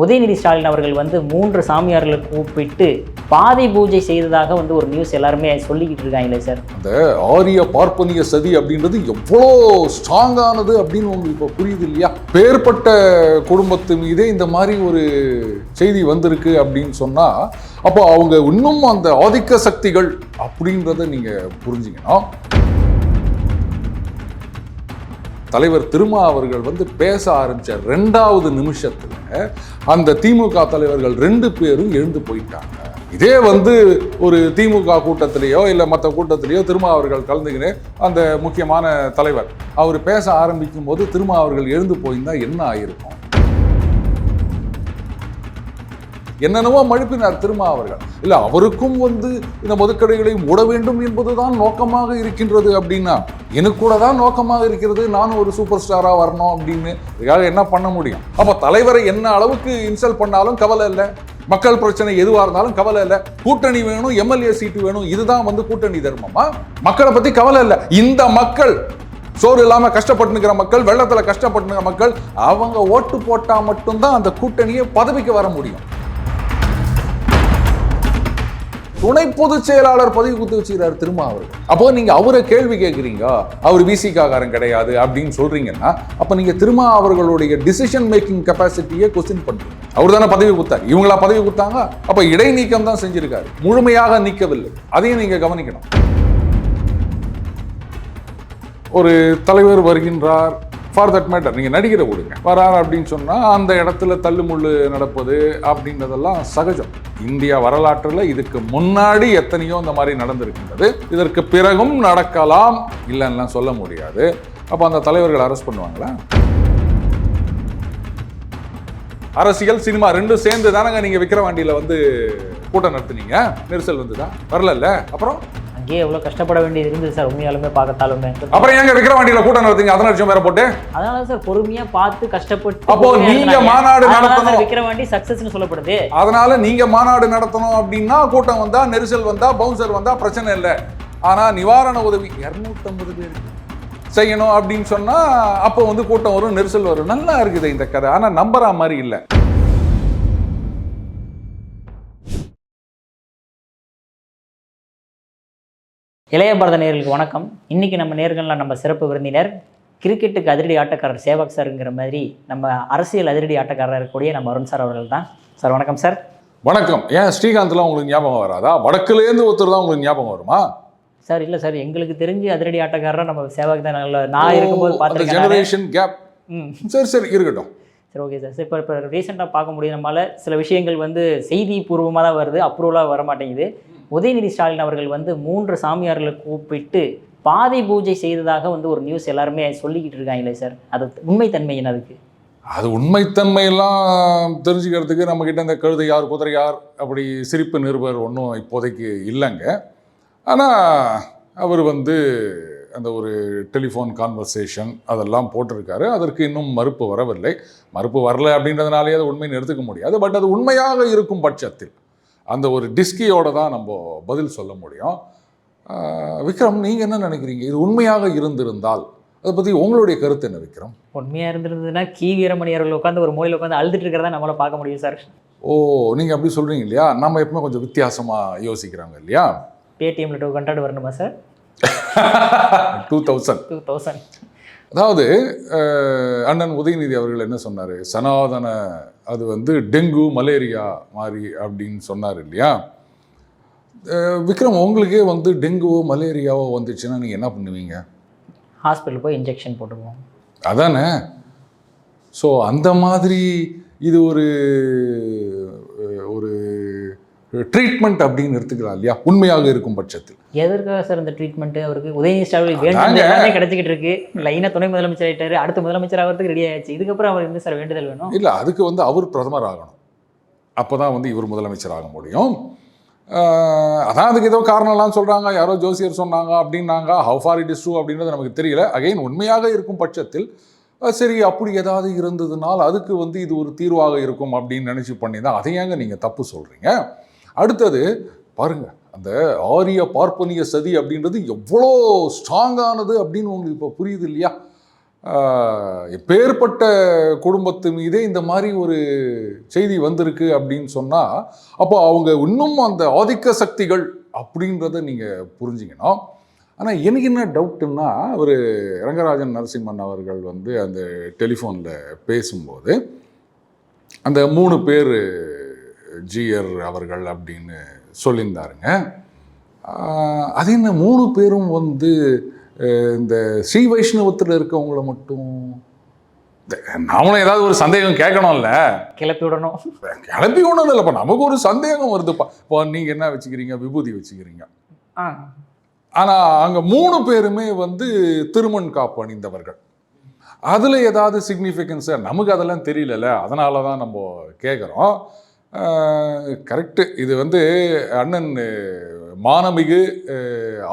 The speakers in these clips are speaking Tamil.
உதயநிதி ஸ்டாலின் அவர்கள் வந்து 3 சாமியார்களை கூப்பிட்டு பாதை பூஜை செய்ததாக வந்து ஒரு நியூஸ் எல்லாருமே சொல்லிக்கிட்டு இருக்காங்களே சார். அந்த ஆரிய பார்ப்பனிய சதி அப்படின்றது எவ்வளோ ஸ்ட்ராங்கானது அப்படின்னு உங்களுக்கு இப்போ புரியுது இல்லையா? பேர்பட்ட குடும்பத்து மீதே இந்த மாதிரி ஒரு செய்தி வந்திருக்கு அப்படின்னு சொன்னா அப்போ அவங்க இன்னும் அந்த ஆதிக்க சக்திகள் அப்படின்றத நீங்க புரிஞ்சுக்கணும். தலைவர் திருமா அவர்கள் வந்து பேச ஆரம்பிச்ச 2வது நிமிஷத்துல அந்த திமுக தலைவர்கள் 2 பேரும் எழுந்து போயிட்டாங்க. இதே வந்து ஒரு திமுக கூட்டத்திலேயோ இல்லை மற்ற கூட்டத்திலேயோ திருமா அவர்கள் கலந்துக்கினே அந்த முக்கியமான தலைவர் அவர் பேச ஆரம்பிக்கும் போது திருமா அவர்கள் எழுந்து போயிருந்தா என்ன ஆயிருக்கும்? என்னென்னவோ மழுப்பினார் திருமா அவர்கள். இல்லை, அவருக்கும் வந்து இந்த மதுக்கடைகளை மூட வேண்டும் என்பதுதான் நோக்கமாக இருக்கின்றது அப்படின்னா எனக்கு கூட தான் நோக்கமாக இருக்கிறது, நானும் ஒரு சூப்பர் ஸ்டாராக வரணும் அப்படின்னு. இதுக்காக என்ன பண்ண முடியும்? அப்போ தலைவரை என்ன அளவுக்கு இன்சல்ட் பண்ணாலும் கவலை இல்லை, மக்கள் பிரச்சனை எதுவாக இருந்தாலும் கவலை இல்லை, கூட்டணி வேணும், எம்எல்ஏ சீட்டு வேணும், இதுதான் வந்து கூட்டணி தர்மமா? மக்களை பற்றி கவலை இல்லை. இந்த மக்கள் சோறு இல்லாம கஷ்டப்பட்டுக்கிற மக்கள், வெள்ளத்துல கஷ்டப்பட்டுக்கிற மக்கள், அவங்க ஓட்டு போட்டா மட்டும்தான் அந்த கூட்டணியை பதவிக்கு வர முடியும். துணை பொதுச் செயலாளர் பதவி குத்து வச்சுக்கிறார் திருமா அவர்கள். அப்போ நீங்க அவரை கேள்வி கேட்குறீங்க, அவர் விசிகாரன் கிடையாது அப்படின்னு சொல்றீங்கன்னா அப்ப நீங்க திருமா அவர்களுடைய டிசிஷன் மேக்கிங் கெப்பாசிட்டியை கொஸ்டின் பண்றீங்க. அவர் தானே பதவி கொடுத்தார், இவங்களா பதவி கொடுத்தாங்க? அப்ப இடைநீக்கம் தான் செஞ்சிருக்காரு, முழுமையாக நீக்கவில்லை. அதையும் நீங்க கவனிக்கணும். ஒரு தலைவர் வருகின்றார், ஃபார் தட் மேட்டர் நீங்கள் நடிகரை விடுங்க, வரார் அப்படின்னு சொன்னால் அந்த இடத்துல தள்ளுமுள்ளு நடப்பது அப்படின்றதெல்லாம் சகஜம். இந்தியா வரலாற்றில் இதுக்கு முன்னாடி எத்தனையோ இந்த மாதிரி நடந்திருக்கின்றது, இதற்கு பிறகும் நடக்கலாம், இல்லைன்னா சொல்ல முடியாது. அப்போ அந்த தலைவர்கள் அரெஸ்ட் பண்ணுவாங்களா? அரசியல் சினிமா ரெண்டும் சேர்ந்து தானங்க நீங்கள் விக்கிரவாண்டியில் வந்து கூட்டம் நடத்துனீங்க, நெரிசல் வந்துதான் வரல. அப்புறம் அங்கேயே எவ்வளோ கஷ்டப்பட வேண்டியது இருந்தது சார், உண்மையாலுமே பார்க்கத்தாலுமே. அப்புறம் ஏங்க விக்கிரவாண்டியில கூட்டம் நடத்துங்க 15 லட்சம் பேரை போட்டு? அதனால சார் பொறுமையா பார்த்து கஷ்டப்பட்டு. அப்போ நீங்க மாநாடு நடத்தணும், விக்கிரவாண்டி சக்சஸ்னு சொல்லப்படுது. அதனால நீங்க மாநாடு நடத்தணும் அப்படின்னா கூட்டம் வந்தா, நெரிசல் வந்தா, பவுன்சர் வந்தா பிரச்சனை இல்லை. ஆனா நிவாரண உதவி 250 பேருக்கு செய்யணும் அப்படின்னு சொன்னா அப்போ வந்து கூட்டம் வரும், நெரிசல் வரும். நல்லா இருக்குது இந்த கதை, ஆனா நம்புற மாதிரி இல்லை. இளைய பாரத நேயர்களுக்கு வணக்கம். இன்னைக்கு நம்ம நேர்களில் நம்ம சிறப்பு விருந்தினர் கிரிக்கெட்டுக்கு அதிரடி ஆட்டக்காரர் சேவக் சார்ங்கிற மாதிரி நம்ம அரசியல் அதிரடி ஆட்டக்காரர் இருக்கக்கூடிய நம்ம அருண் சார் அவர்கள் தான். சார் வணக்கம் சார். வணக்கம். ஏன் ஸ்ரீகாந்த்லாம் உங்களுக்கு ஞாபகம் வராதா? வடக்குலேருந்து ஒருத்தர் தான் உங்களுக்கு ஞாபகம் வருமா? சார் இல்லை சார், எங்களுக்கு தெரிஞ்சு அதிரடி ஆட்டக்காரராக நம்ம சேவக் தான். நான் இருக்கும்போது பார்த்துருக்கேன். Generation gap. சரி இருக்கட்டும். சரி, ஓகே சார். இப்போ ரீசெண்டாக பார்க்க முடியும், நம்மளால் சில விஷயங்கள் வந்து செய்தி பூர்வமாக தான் வருது, அப்ரூவலாக வர மாட்டேங்குது. உதயநிதி ஸ்டாலின் அவர்கள் வந்து 3 சாமியார்களை கூப்பிட்டு பாதை பூஜை செய்ததாக வந்து ஒரு நியூஸ் எல்லாருமே சொல்லிக்கிட்டு இருக்காங்களே சார், அது உண்மைத்தன்மை என்ன? அதுக்கு அது உண்மைத்தன்மையெல்லாம் தெரிஞ்சுக்கிறதுக்கு நம்மக்கிட்ட இந்த கழுதை யார் குதிரை யார் அப்படி சிரிப்பு நிருபர் ஒன்றும் இப்போதைக்கு இல்லைங்க. ஆனால் அவர் வந்து அந்த ஒரு டெலிஃபோன் கான்வர்சேஷன் அதெல்லாம் போட்டிருக்காரு. அதற்கு இன்னும் மறுப்பு வரவில்லை. மறுப்பு வரலை அப்படின்றதுனாலே அது உண்மைன்னு எடுத்துக்க முடியாது. பட் அது உண்மையாக இருக்கும் பட்சத்தில் அந்த ஒரு டிஸ்கியோட தான் நம்ம பதில் சொல்ல முடியும். விக்ரம், நீங்கள் என்ன நினைக்கிறீங்க? இது உண்மையாக இருந்திருந்தால் அதை பற்றி உங்களுடைய கருத்து என்ன விக்ரம்? உண்மையாக இருந்திருந்ததுன்னா கி வீரமணி அவர்கள் உட்காந்து ஒரு மூலையில் உட்காந்து அழுதுட்டு இருக்கிறதா நம்மளால் பார்க்க முடியும் சார். ஓ, நீங்கள் அப்படி சொல்கிறீங்க இல்லையா? நம்ம எப்பவுமே கொஞ்சம் வித்தியாசமாக யோசிக்கிறாங்க இல்லையா? பேடிஎம்ல 200 வரணுமா சார்? 2000. அதாவது அண்ணன் உதயநிதி அவர்கள் என்ன சொன்னார்? சனாதன அது வந்து டெங்கு மலேரியா மாதிரி அப்படின்னு சொன்னார் இல்லையா? விக்ரம், உங்களுக்கே வந்து டெங்குவோ மலேரியாவோ வந்துச்சுன்னா நீங்கள் என்ன பண்ணுவீங்க? ஹாஸ்பிட்டல் போய் இன்ஜெக்ஷன் போட்டுருவோம். அதானே? ஸோ அந்த மாதிரி இது ஒரு ட்ரீட்மெண்ட் அப்படின்னு எடுத்துக்கலாம் இல்லையா, உண்மையாக இருக்கும் பட்சத்தில்? எதற்காக சார் இந்த ட்ரீட்மெண்ட்? அவருக்கு உதயநிதி ஸ்டாலின் வேண்டுதல் கிடைச்சிக்கிட்டு இருக்கு. லைனா துணை முதலமைச்சர் ஆயிட்டாரு, அடுத்த முதலமைச்சர் ஆகிறதுக்கு ரெடி ஆயிடுச்சு. இதுக்கப்புறம் அவர் என்ன சார் வேண்டுதல் வேணும்? இல்லை, அதுக்கு வந்து அவர் பிரதமர் ஆகணும், அப்போ தான் வந்து இவர் முதலமைச்சர் ஆக முடியும். அதான் அதுக்கு ஏதோ காரணம்லாம் சொல்கிறாங்க, யாரோ ஜோசியர் சொன்னாங்க அப்படின்னாங்க. How far it is true அப்படின்றது நமக்கு தெரியல. அகைன், உண்மையாக இருக்கும் பட்சத்தில் சரி அப்படி ஏதாவது இருந்ததுனால் அதுக்கு வந்து இது ஒரு தீர்வாக இருக்கும் அப்படின்னு நினச்சி பண்ணி தான் அதை ஏங்க நீங்கள் தப்பு சொல்கிறீங்க? அடுத்தது பாருங்க, அந்த ஆரிய பார்ப்பனிய சதி அப்படின்றது எவ்வளோ ஸ்ட்ராங்கானது அப்படின்னு உங்களுக்கு இப்போ புரியுது இல்லையா? எப்பேற்பட்ட குடும்பத்து மீதே இந்த மாதிரி ஒரு செய்தி வந்திருக்கு அப்படின்னு சொன்னால், அப்போ அவங்க இன்னும் அந்த ஆதிக்க சக்திகள் அப்படின்றத நீங்கள் புரிஞ்சுக்கணும். ஆனால் எனக்கு என்ன டவுட்டுன்னா, ஒரு ரங்கராஜன் நரசிம்மன் அவர்கள் வந்து அந்த டெலிஃபோனில் பேசும்போது அந்த 3 பேர் ஜிஆர் அவர்கள் அப்படின்னு சொல்லியிருந்தாருங்க. அது என்ன 3 பேரும் வந்து இந்த ஸ்ரீ வைஷ்ணவத்தில் இருக்கவங்கள மட்டும் நாமளும் ஏதாவது ஒரு சந்தேகம் கேட்கணும்ல, கிளப்பி விடணும். கிளப்பி ஒன்றும் இல்லைப்பா, நமக்கு ஒரு சந்தேகம் வருதுப்பா. இப்போ நீங்கள் என்ன வச்சுக்கிறீங்க, விபூதி வச்சுக்கிறீங்க. ஆனால் அங்கே 3 பேருமே வந்து திருமண் காப்பு அணிந்தவர்கள். அதில் ஏதாவது சிக்னிஃபிகன்ஸு நமக்கு அதெல்லாம் தெரியல, அதனால தான் நம்ம கேட்குறோம். கரெக்டு. இது வந்து அண்ணன் மானமிகு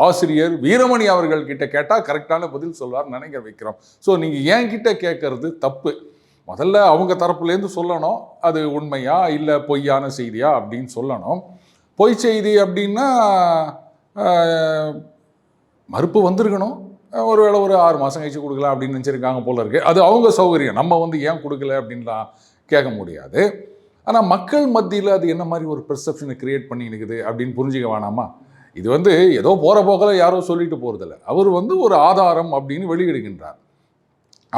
ஆசிரியர் வீரமணி அவர்கள் கிட்ட கேட்டால் கரெக்டான பதில் சொல்வார் நினைக்க வைக்கிறோம். ஸோ நீங்கள் ஏன் கிட்ட கேட்கறது தப்பு. முதல்ல அவங்க தரப்புலேருந்து சொல்லணும், அது உண்மையா இல்லை பொய்யான செய்தியா அப்படின்னு சொல்லணும். பொய் செய்தி அப்படின்னா மறுப்பு வந்திருக்கணும். ஒருவேளை ஒரு 6 மாதம் கழிச்சு கொடுக்கலாம் அப்படின்னு நினச்சிருக்காங்க போல இருக்குது. அது அவங்க சௌகரியம், நம்ம வந்து ஏன் கொடுக்கல அப்படின்லாம் கேட்க முடியாது. ஆனால் மக்கள் மத்தியில் அது என்ன மாதிரி ஒரு பெர்செப்ஷனை கிரியேட் பண்ணி இருக்குது அப்படின்னு புரிஞ்சிக்க வேணாமா? இது வந்து ஏதோ போகிற போக்கில் யாரோ சொல்லிட்டு போகிறதில்ல, அவர் வந்து ஒரு ஆதாரம் அப்படின்னு வெளியிடுகின்றார்.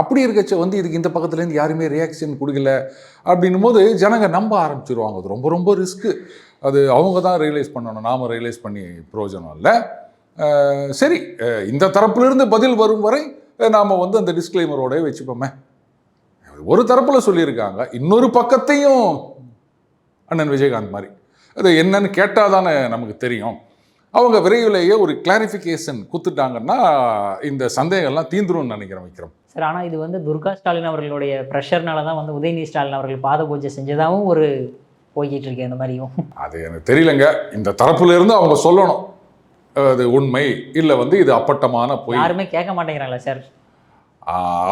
அப்படி இருக்கச்ச வந்து இதுக்கு இந்த பக்கத்துலேருந்து யாருமே ரியாக்ஷன் கொடுக்கல அப்படின்னும் போது ஜனங்க நம்ப ஆரம்பிச்சிருவாங்க. அது ரொம்ப ரொம்ப ரிஸ்க்கு. அது அவங்க தான் ரியலைஸ் பண்ணணும், நாம் ரியலைஸ் பண்ணி பிரயோஜனம் இல்லை. சரி, இந்த தரப்புலேருந்து பதில் வரும் வரை நாம் வந்து அந்த டிஸ்க்ளைமரோட வச்சுப்போமே. ஒரு தரப்பில் சொல்லியிருக்காங்க, இன்னொரு பக்கத்தையும் அண்ணன் விஜயகாந்த் மாதிரி அது என்னன்னு கேட்டால் தானே நமக்கு தெரியும். அவங்க விரைவிலேயே ஒரு கிளாரிஃபிகேஷன் கொடுத்துட்டாங்கன்னா இந்த சந்தேகம்லாம் தீந்துரும்னு நினைக்கிறேன் விக்ரம் சார். ஆனால் இது வந்து துர்கா ஸ்டாலின் அவர்களுடைய ப்ரெஷர்னால தான் வந்து உதயநிதி ஸ்டாலின் அவர்கள் பாத பூஜை செஞ்சதாகவும் ஒரு போய்கிட்டு இருக்கேன். அந்த மாதிரியும் அது எனக்கு தெரியலங்க. இந்த தரப்புல இருந்து அவங்க சொல்லணும் அது உண்மை இல்லை வந்து இது அப்பட்டமான போய். யாருமே கேட்க மாட்டேங்கிறாங்களா சார்?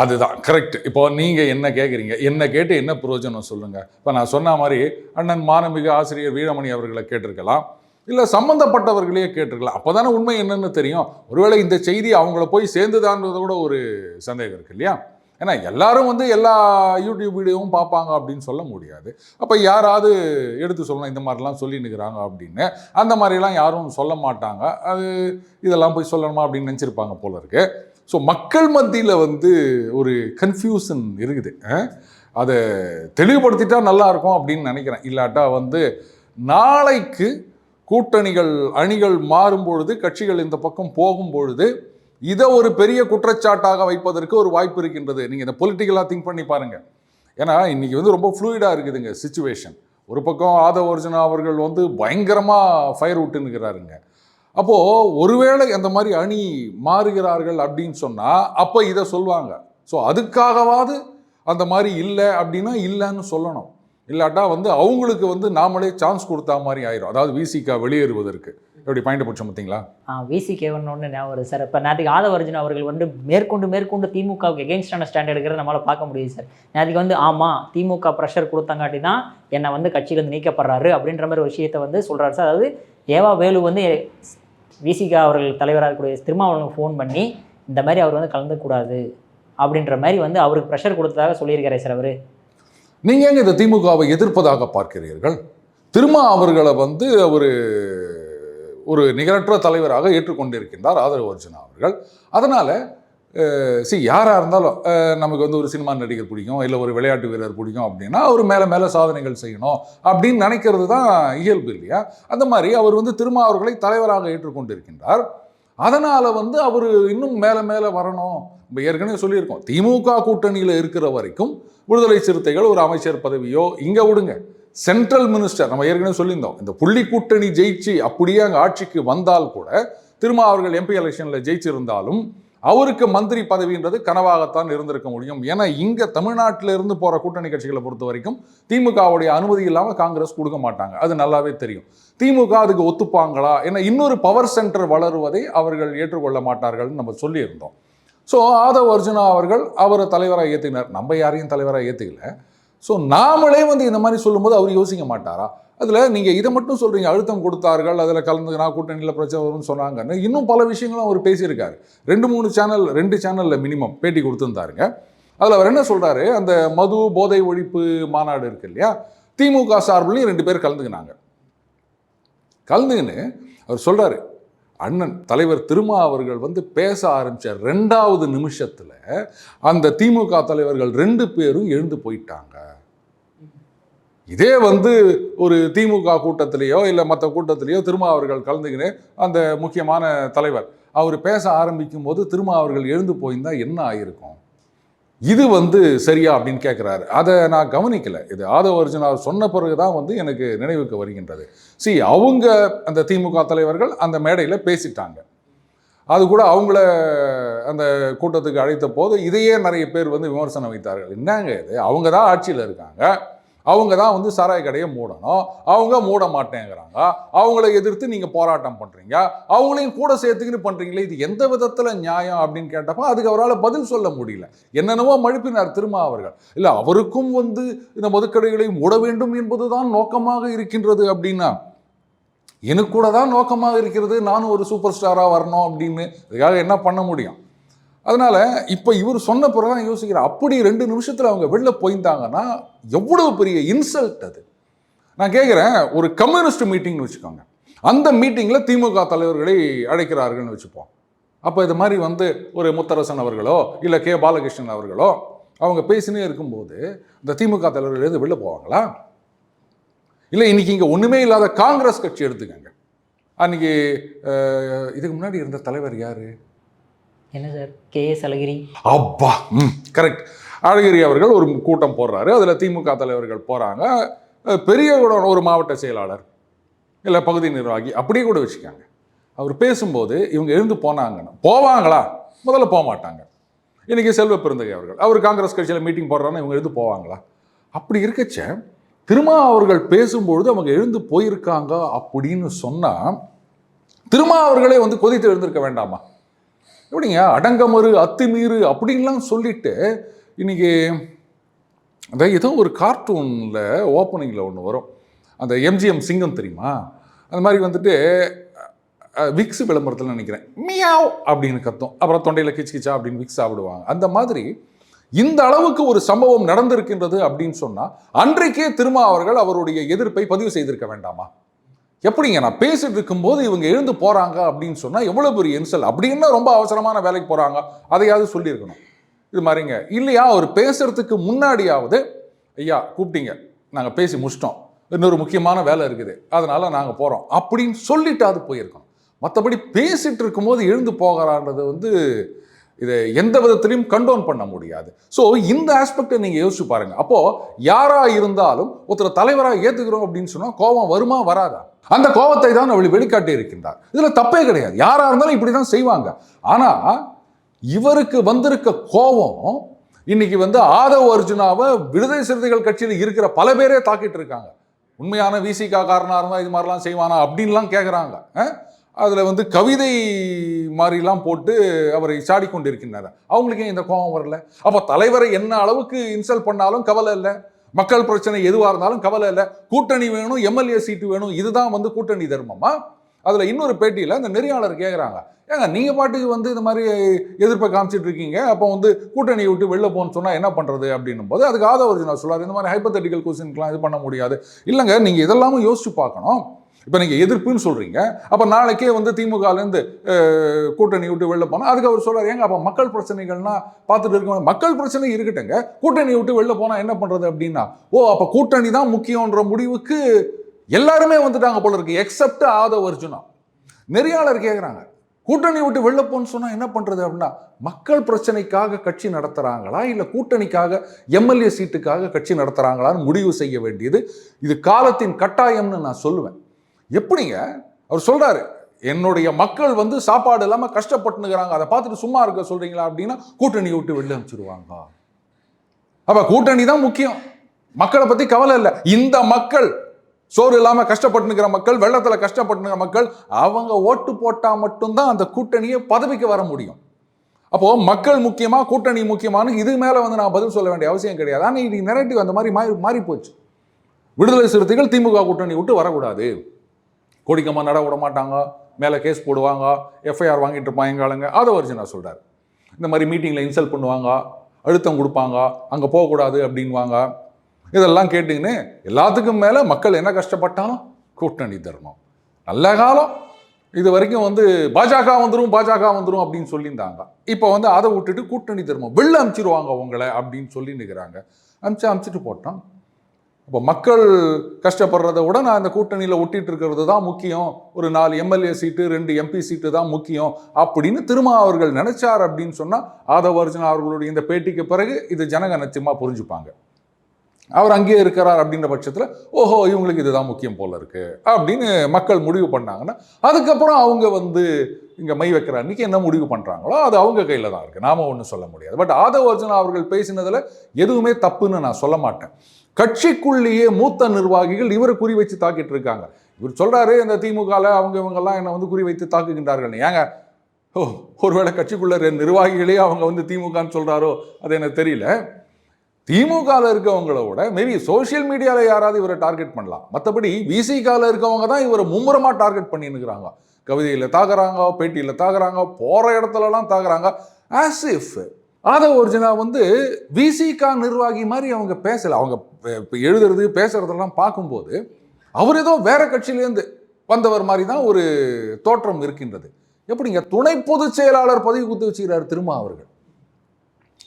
அதுதான் கரெக்ட். இப்போ நீங்கள் என்ன கேட்குறீங்க, என்ன கேட்டு என்ன பிரயோஜனம் சொல்லுங்கள். இப்போ நான் சொன்ன மாதிரி அண்ணன் மானமிகு ஆசிரியர் வீரமணி அவர்களை கேட்டிருக்கலாம், இல்லை சம்மந்தப்பட்டவர்களையே கேட்டிருக்கலாம். அப்போ தானே உண்மை என்னன்னு தெரியும். ஒருவேளை இந்த செய்தி அவங்கள போய் சேர்ந்துதான்றத கூட ஒரு சந்தேகம் இருக்கு இல்லையா? ஏன்னா எல்லாரும் வந்து எல்லா யூடியூப் வீடியோவும் பார்ப்பாங்க அப்படின்னு சொல்ல முடியாது. அப்போ யாராவது எடுத்து சொல்லணும் இந்த மாதிரிலாம் சொல்லின்னுக்கிறாங்க அப்படின்னு. அந்த மாதிரிலாம் யாரும் சொல்ல மாட்டாங்க. அது இதெல்லாம் போய் சொல்லணுமா அப்படின்னு நினச்சிருப்பாங்க போல இருக்கு. ஸோ மக்கள் மத்தியில் வந்து ஒரு கன்ஃபியூஷன் இருக்குது. அதை தெளிவுபடுத்திட்டா நல்லாயிருக்கும் அப்படின்னு நினைக்கிறேன். இல்லாட்டா வந்து நாளைக்கு கூட்டணிகள் அணிகள் மாறும்பொழுது, கட்சிகள் இந்த பக்கம் போகும்பொழுது இதை ஒரு பெரிய குற்றச்சாட்டாக வைப்பதற்கு ஒரு வாய்ப்பு இருக்கின்றது. நீங்கள் இந்த பொலிட்டிக்கலாக திங்க் பண்ணி பாருங்கள். ஏன்னா இன்றைக்கி வந்து ரொம்ப ஃப்ளூயிடாக இருக்குதுங்க சிச்சுவேஷன். ஒரு பக்கம் ஆதவ அர்ஜுனா அவர்கள் வந்து பயங்கரமாக ஃபயர் விட்டுன்னுக்கிறாருங்க. அப்போது ஒருவேளை அந்த மாதிரி அணி மாறுகிறார்கள் அப்படின்னு சொன்னால் அப்போ இதை சொல்லுவாங்க. ஸோ அதுக்காகவாது அந்த மாதிரி இல்லை அப்படின்னா இல்லைன்னு சொல்லணும். இல்லாட்டா வந்து அவங்களுக்கு வந்து நாமளே சான்ஸ் கொடுத்தா மாதிரி ஆயிரும். அதாவது விசிகா வெளியேறுவதற்கு எப்படி பாயிண்ட் போட்டு பார்த்தீங்களா? விசிகே ஒன்று ஞாபகம் சார். இப்போ நேற்றுக்கு ஆதவ அர்ஜுனா அவர்கள் வந்து மேற்கொண்டு திமுகவுக்கு எகெயின்ஸ்டான ஸ்டாண்ட் எடுக்கிறத நம்மளால் பார்க்க முடியுது சார். நேற்றுக்கு வந்து ஆமாம் திமுக ப்ரெஷர் கொடுத்தங்காட்டி தான் என்னை வந்து கட்சியிலேருந்து நீக்கப்படுறாரு அப்படின்ற மாதிரி ஒரு விஷயத்தை வந்து சொல்கிறாரு சார். அதாவது ஏவா வேலு வந்து விசிகா அவர்கள் தலைவராக இருக்கக்கூடிய திருமாவளவனுக்கு ஃபோன் பண்ணி இந்த மாதிரி அவர் வந்து கலந்துக்கூடாது அப்படின்ற மாதிரி வந்து அவருக்கு ப்ரெஷர் கொடுத்ததாக சொல்லியிருக்காரு சார். அவர் நீங்கள் ஏங்க இந்த திமுகவை எதிர்ப்பதாக பார்க்கிறீர்கள்? திருமா அவர்களை வந்து ஒரு நிகரற்ற தலைவராக ஏற்றுக்கொண்டிருக்கின்றார் ஆதவ அர்ஜுனா அவர்கள். அதனால் யாராக இருந்தாலும் நமக்கு வந்து ஒரு சினிமா நடிகர் பிடிக்கும், இல்லை ஒரு விளையாட்டு வீரர் பிடிக்கும் அப்படின்னா அவர் மேலே சாதனைகள் செய்யணும் அப்படின்னு நினைக்கிறது தான் இயல்பு இல்லையா? அந்த மாதிரி அவர் வந்து திருமா அவர்களை தலைவராக ஏற்றுக்கொண்டிருக்கின்றார். அதனால் வந்து அவர் இன்னும் மேலே வரணும். இப்போ ஏற்கனவே சொல்லியிருக்கோம், திமுக கூட்டணியில் இருக்கிற வரைக்கும் விடுதலை சிறுத்தைகள் ஒரு அமைச்சர் பதவியோ இங்கே விடுங்க, சென்ட்ரல் மினிஸ்டர் நம்ம ஏற்கனவே சொல்லியிருந்தோம். இந்த புள்ளி கூட்டணி ஜெயிச்சு அப்படியே அங்கே ஆட்சிக்கு வந்தால் கூட திருமா அவர்கள் எம்பி எலெக்ஷனில் ஜெயிச்சிருந்தாலும் அவருக்கு மந்திரி பதவின்றது கனவாகத்தான் இருந்திருக்க முடியும். ஏன்னா இங்கே தமிழ்நாட்டில் இருந்து போகிற கூட்டணி கட்சிகளை பொறுத்த வரைக்கும் திமுகவுடைய அனுமதி இல்லாமல் காங்கிரஸ் கொடுக்க மாட்டாங்க. அது நல்லாவே தெரியும். திமுக அதுக்கு ஒத்துப்பாங்களா? ஏன்னா இன்னொரு பவர் சென்டர் வளருவதை அவர்கள் ஏற்றுக்கொள்ள மாட்டார்கள்னு நம்ம சொல்லியிருந்தோம். ஸோ ஆதவ அர்ஜுனா அவர்கள் அவரை தலைவராக ஏற்றினார். நம்ம யாரையும் தலைவராக ஏற்றுக்கல. ஸோ நாமளே வந்து இந்த மாதிரி சொல்லும்போது அவர் யோசிக்க மாட்டாரா? அதில் நீங்கள் இதை மட்டும் சொல்கிறீங்க, அழுத்தம் கொடுத்தார்கள், அதில் கலந்துக்கினா கூட்டணியில் பிரச்சனை வரும்னு சொன்னாங்கன்னு. இன்னும் பல விஷயங்களும் அவர் பேசியிருக்காரு. 2 சேனலில் மினிமம் பேட்டி கொடுத்துருந்தாருங்க. அதில் அவர் என்ன சொல்கிறாரு, அந்த மது போதை ஒழிப்பு மாநாடு இருக்கு இல்லையா, திமுக சார்பிலையும் 2 பேர் கலந்துக்கினாங்க. கலந்துக்கின்னு அவர் சொல்கிறாரு, அண்ணன் தலைவர் திருமா அவர்கள் வந்து பேச ஆரம்பித்த 2வது நிமிஷத்தில் அந்த திமுக தலைவர்கள் 2 பேரும் எழுந்து போயிட்டாங்க. இதே வந்து ஒரு திமுக கூட்டத்திலேயோ இல்லை மற்ற கூட்டத்திலேயோ திருமா அவர்கள் கலந்துக்கின்னு அந்த முக்கியமான தலைவர் அவர் பேச ஆரம்பிக்கும் போது திருமா அவர்கள் எழுந்து போயிருந்தா என்ன ஆகிருக்கும்? இது வந்து சரியா அப்படின்னு கேட்குறாரு. அதை நான் கவனிக்கலை. இது ஆதவ அர்ஜுனா சொன்ன பிறகு தான் வந்து எனக்கு நினைவுக்கு வருகின்றது. அவங்க அந்த திமுக தலைவர்கள் அந்த மேடையில் பேசிட்டாங்க. அது கூட அவங்கள அந்த கூட்டத்துக்கு அழைத்த போது இதையே நிறைய பேர் வந்து விமர்சனம் வைத்தார்கள். என்னங்க இது, அவங்க தான் ஆட்சியில் இருக்காங்க, அவங்க தான் வந்து சாராய கடையை மூடணும், அவங்க மூட மாட்டேங்கிறாங்க, அவங்கள எதிர்த்து நீங்கள் போராட்டம் பண்ணுறீங்க, அவங்களையும் கூட சேர்த்துக்கின்னு பண்ணுறீங்களே, இது எந்த விதத்தில் நியாயம் அப்படின்னு கேட்டப்போ அதுக்கு அவரால் பதில் சொல்ல முடியல. என்னென்னவோ மழுப்பினார் திருமா அவர்கள். இல்லை, அவருக்கும் வந்து இந்த மதுக்கடைகளை மூட வேண்டும் என்பதுதான் நோக்கமாக இருக்கின்றது அப்படின்னா, எனக்கு கூட தான் நோக்கமாக இருக்கிறது, நானும் ஒரு சூப்பர் ஸ்டாராக வரணும் அப்படின்னு. அதுக்காக என்ன பண்ண முடியும்? அதனால் இப்போ இவர் சொன்ன பிறகு தான் யோசிக்கிறேன், அப்படி 2 நிமிஷத்தில் அவங்க வெளில போயிருந்தாங்கன்னா எவ்வளவு பெரிய இன்சல்ட் அது. நான் கேட்குறேன், ஒரு கம்யூனிஸ்ட் மீட்டிங்னு வச்சுக்கோங்க, அந்த மீட்டிங்கில் திமுக தலைவர்களை அழைக்கிறார்கள்னு வச்சுப்போம். அப்போ இது மாதிரி வந்து ஒரு முத்தரசன் அவர்களோ இல்லை கே பாலகிருஷ்ணன் அவர்களோ அவங்க பேசினே இருக்கும்போது இந்த திமுக தலைவர்கள் எழுந்து வெளில போவாங்களா? இல்லை, இன்னைக்கு இங்கே ஒன்றுமே இல்லாத காங்கிரஸ் கட்சி எடுத்துக்கங்க. அன்னைக்கு இதுக்கு முன்னாடி இருந்த தலைவர் யாரு? என்ன சார், KS அழகிரி. அப்பா, கரெக்ட். அழகிரி அவர்கள் ஒரு கூட்டம் போடுறாரு, அதில் திமுக தலைவர்கள் போகிறாங்க. பெரிய ஒரு மாவட்ட செயலாளர் இல்லை பகுதி நிர்வாகி அப்படியே கூட வச்சுக்காங்க. அவர் பேசும்போது இவங்க எழுந்து போவாங்களா? முதல்ல போக மாட்டாங்க. இன்றைக்கி செல்வ பெருந்தகை அவர்கள் அவர் காங்கிரஸ் கட்சியில் மீட்டிங் போடுறாங்கன்னா இவங்க எழுந்து போவாங்களா? அப்படி இருக்கச்ச திருமா அவர்கள் பேசும்பொழுது அவங்க எழுந்து போயிருக்காங்க அப்படின்னு சொன்னால் திருமா அவர்களே வந்து கொதித்து எழுந்திருக்க வேண்டாமா? எப்படிங்க அடங்கமறு அத்துமீறு அப்படின்லாம் சொல்லிட்டு இன்னைக்கு அந்த ஏதோ ஒரு கார்ட்டூனில் ஓப்பனிங்கில் ஒன்று வரும், அந்த MGM சிங்கம் தெரியுமா, அந்த மாதிரி வந்துட்டு விக்ஸ் விளம்பரத்தில் நினைக்கிறேன், மியாவ் அப்படின்னு கத்தும், அப்புறம் தொண்டையில் கிச்சா அப்படின்னு விக்ஸ் சாப்பிடுவாங்க. அந்த மாதிரி இந்த அளவுக்கு ஒரு சம்பவம் நடந்திருக்கின்றது அப்படின்னு சொன்னால் அன்றைக்கே திருமா அவர்கள் அவருடைய எதிர்ப்பை பதிவு செய்திருக்க வேண்டாமா? எப்படிங்க நான் பேசிட்டு இருக்கும்போது இவங்க எழுந்து போகிறாங்க அப்படின்னு சொன்னால் எவ்வளோ பெரிய இன்சல். அப்படின்னா ரொம்ப அவசரமான வேலைக்கு போகிறாங்க, அதையாவது சொல்லியிருக்கணும். இது மாதிரிங்க இல்லையா, அவர் பேசுறதுக்கு முன்னாடியாவது ஐயா கூப்பிட்டீங்க, நாங்கள் பேசி முடிச்சிட்டோம், இன்னொரு முக்கியமான வேலை இருக்குது, அதனால் நாங்கள் போகிறோம் அப்படின்னு சொல்லிட்டு அது போயிருக்கணும். மற்றபடி பேசிட்டு இருக்கும்போது எழுந்து போகிறான்றது வந்து இதை எந்த விதத்திலையும் கண்டோன் பண்ண முடியாது. ஸோ இந்த ஆஸ்பெக்டை நீங்கள் யோசிச்சு பாருங்க. அப்போது யாராக இருந்தாலும் ஒருத்தர் தலைவராக ஏற்றுக்கிறோம் அப்படின்னு சொன்னால் கோபம் வருமா வராதா? அந்த கோபத்தை தான் அவள் வெளிக்காட்டி இருக்கின்றார். இதில் தப்பே கிடையாது, யாராக இருந்தாலும் இப்படி தான் செய்வாங்க. ஆனால் இவருக்கு வந்திருக்க கோபம் இன்னைக்கு வந்து ஆதவ அர்ஜுனாவை விடுதலை சிறுத்தைகள் கட்சியில் இருக்கிற பல பேரே தாக்கிட்டு இருக்காங்க. உண்மையான விசிகா காரணமாக இருந்தால் இது மாதிரிலாம் செய்வானா அப்படின்லாம் கேட்குறாங்க. அதில் வந்து கவிதை மாதிரிலாம் போட்டு அவரை சாடி கொண்டிருக்கின்றனர். அவங்களுக்கு ஏன் இந்த கோபம் வரல? அப்போ தலைவரை என்ன அளவுக்கு இன்சல்ட் பண்ணாலும் கவலை இல்லை, மக்கள் பிரச்சனை எதுவாக இருந்தாலும் கவலை இல்லை, கூட்டணி வேணும், MLA சீட்டு வேணும், இதுதான் வந்து கூட்டணி தர்மமா? அதில் இன்னொரு பேட்டியில் அந்த நெறியாளர் கேட்குறாங்க, ஏங்க நீங்கள் பாட்டுக்கு வந்து இந்த மாதிரி எதிர்ப்பை காமிச்சிட்டு இருக்கீங்க, அப்போ வந்து கூட்டணியை விட்டு வெளில போன்னு சொன்னால் என்ன பண்ணுறது அப்படின்னும் போது அதுக்கு ஆதவ அர்ஜுனா சொல்கிறார், இந்த மாதிரி ஹைப்போதெட்டிக்கல் கொஸ்டின்லாம் இது பண்ண முடியாது. இல்லைங்க, நீங்கள் இதெல்லாமும் யோசிச்சு பார்க்கணும். இப்போ நீங்கள் எதிர்ப்புன்னு சொல்கிறீங்க, அப்போ நாளைக்கே வந்து திமுகலேருந்து கூட்டணி விட்டு வெளில போனால் அதுக்கு அவர் சொல்கிறார், ஏங்க அப்போ மக்கள் பிரச்சனைகள்லாம் பார்த்துட்டு இருக்க, மக்கள் பிரச்சனை இருக்கட்டுங்க, கூட்டணி விட்டு வெளில போனால் என்ன பண்ணுறது அப்படின்னா, அப்போ கூட்டணி தான் முக்கியன்ற முடிவுக்கு எல்லாருமே வந்துட்டாங்க போல இருக்கு, எக்ஸப்ட் ஆதவ அர்ஜுனா. நெறியாளர் கேட்குறாங்க, கூட்டணி விட்டு வெளில போன்னு சொன்னால் என்ன பண்ணுறது அப்படின்னா, மக்கள் பிரச்சனைக்காக கட்சி நடத்துகிறாங்களா இல்லை கூட்டணிக்காக MLA சீட்டுக்காக கட்சி நடத்துகிறாங்களான்னு முடிவு செய்ய வேண்டியது இது காலத்தின் கட்டாயம்னு நான் சொல்லுவேன். எப்படிங்க அவர் சொல்றாரு, என்னுடைய மக்கள் வந்து சாப்பாடு இல்லாமல் கஷ்டப்பட்டுனுக்கிறாங்க, அதை பார்த்துட்டு சும்மா இருக்க சொல்றீங்களா அப்படின்னா கூட்டணி விட்டு வெளில அனுப்பிச்சிருவாங்க. அப்ப கூட்டணி தான் முக்கியம், மக்களை பத்தி கவலை இல்லை. இந்த மக்கள் சோறு இல்லாமல் கஷ்டப்பட்டுனுக்கிற மக்கள், வெள்ளத்தில் கஷ்டப்பட்டுனுக்கிற மக்கள், அவங்க ஓட்டு போட்டால் மட்டும்தான் அந்த கூட்டணியை பதவிக்கு வர முடியும். அப்போ மக்கள் முக்கியமா கூட்டணி முக்கியமானு இது மேலே வந்து நான் பதில் சொல்ல வேண்டிய அவசியம் கிடையாது. ஆனால் இது நெரேட்டிவ் அந்த மாதிரி மாறி போச்சு. விடுதலை சிறுத்தைகள் திமுக கூட்டணி விட்டு வரக்கூடாது, கோடிக்கம்மா நட விட மாட்டாங்க, மேலே கேஸ் போடுவாங்க, எஃப்ஐஆர் வாங்கிட்டு இருப்பாங்க எங்காளுங்க. அதை அர்ஜுனா சொல்கிறார். இந்த மாதிரி மீட்டிங்கில் இன்சல்ட் பண்ணுவாங்க, அழுத்தம் கொடுப்பாங்க, அங்கே போகக்கூடாது அப்படின்வாங்க. இதெல்லாம் கேட்டிங்கன்னு எல்லாத்துக்கும் மேலே மக்கள் என்ன கஷ்டப்பட்டாலும் கூட்டணி தர்மம், நல்ல காலம், இது வரைக்கும் பாஜக வந்துடும் அப்படின்னு சொல்லியிருந்தாங்க. இப்போ அதை விட்டுட்டு கூட்டணி தர்மம் வெளில அனுப்பிச்சிருவாங்க உங்களை அப்படின்னு சொல்லி நிற்கிறாங்க. அனுப்பிச்சிட்டு போட்டோம். இப்போ மக்கள் கஷ்டப்படுறத விட நான் இந்த கூட்டணியில் ஒட்டிட்டு இருக்கிறது தான் முக்கியம், ஒரு 4 எம்எல்ஏ சீட்டு 2 எம்பி சீட்டு தான் முக்கியம் அப்படின்னு அவர்கள் நினைச்சார் அப்படின்னு சொன்னால் ஆதவ அர்ஜுனா அவர்களுடைய இந்த பேட்டிக்கு பிறகு இது ஜனங்க நிச்சயமாக புரிஞ்சுப்பாங்க. அவர் அங்கேயே இருக்கிறார் அப்படின்ற பட்சத்தில் ஓஹோ இவங்களுக்கு இதுதான் முக்கியம் போல இருக்கு அப்படின்னு மக்கள் முடிவு பண்ணாங்கன்னா, அதுக்கப்புறம் அவங்க இங்கே மை வைக்கிற அன்னைக்கு என்ன முடிவு பண்ணுறாங்களோ அது அவங்க கையில் தான் இருக்குது, நாம ஒன்றும் சொல்ல முடியாது. பட் ஆதவ அர்ஜுனா அவர்கள் பேசினதில் எதுவுமே தப்புன்னு நான் சொல்ல மாட்டேன். கட்சிக்குள்ளேயே மூத்த நிர்வாகிகள் இவரை குறி வச்சு தாக்கிட்டு இருக்காங்க. இவர் சொல்றாரு இந்த திமுகவில் இவங்கெல்லாம் என்னை குறி வைத்து தாக்குகின்றார்கள். ஏங்க ஒருவேளை கட்சிக்குள்ள நிர்வாகிகளே அவங்க திமுகன்னு சொல்றாரோ அது எனக்கு தெரியல. திமுகவில் இருக்கவங்களோட மேபி சோசியல் மீடியாவில் யாராவது இவரை டார்கெட் பண்ணலாம், மற்றபடி விசிகாவில் இருக்கவங்க தான் இவரை மும்முரமாக டார்கெட் பண்ணின்னுக்கிறாங்க. கவிதையில் தாக்குறாங்க, பேட்டியில் தாக்குறாங்க, போகிற இடத்துலலாம் தாக்குறாங்க. ஆஸ் இஃப் ஆதவ அர்ஜுனா விசிகா நிர்வாகி மாதிரி அவங்க பேசலை. அவங்க எழுதுறது பேசுறதெல்லாம் பார்க்கும்போது அவர் ஏதோ வேற கட்சியிலேருந்து வந்தவர் மாதிரி தான் ஒரு தோற்றம் இருக்கின்றது. எப்படிங்க துணை பொதுச் செயலாளர் பதவி கொடுத்து வச்சுக்கிறார் திருமா அவர்கள்?